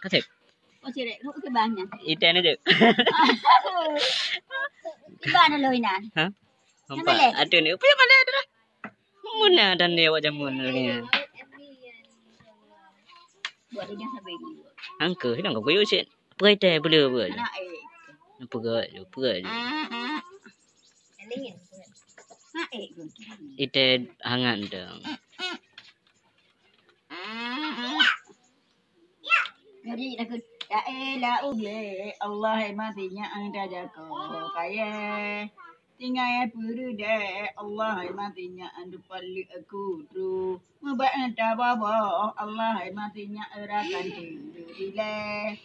Có thiệt. Có thiệt đấy, lúc cái bàn nhỉ? Ít tên nó được. Cái bàn nó lời nè. Hả? Không phải. À trường nếu biết mà lên đó. Muốn là đàn đều ở trong muốn là nghe. Buat dia jangan sampai. Ang cứ hidang có quý chuyện. Bơi tè bơi bơi. Nó bơi. Ít tè hangan dong. Jadi nak la uble Allah matinya anda jago kaya tinggal puru de Allah matinya anda paling aku tu mabada baba Allah matinya erakan dile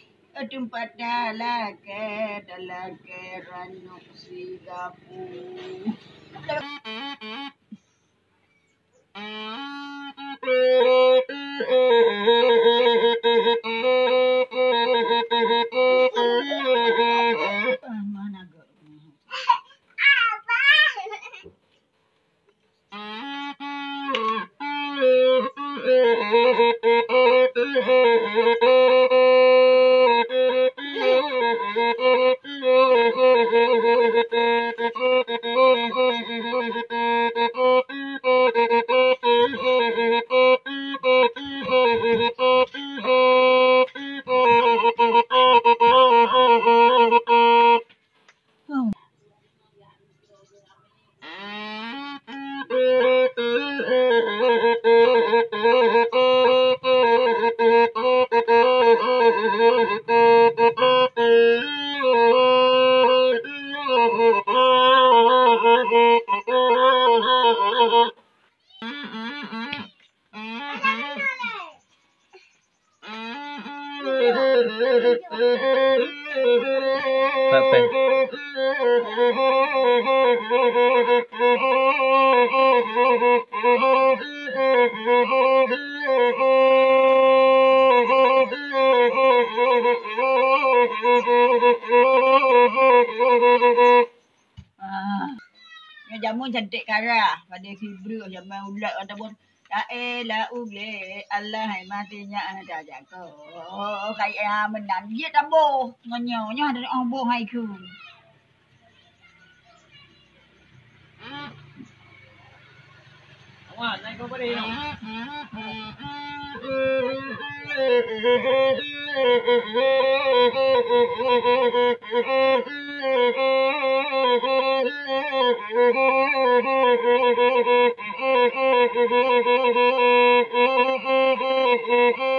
tempat dalake ranuk sigapu jamu cantik kara pada Hebrew jamu ulat ataupun la uble Allah matinya ada jago kayak menan dia tambo ngonyonya ada ombo hai ku Wah, naik apa dia? Oh,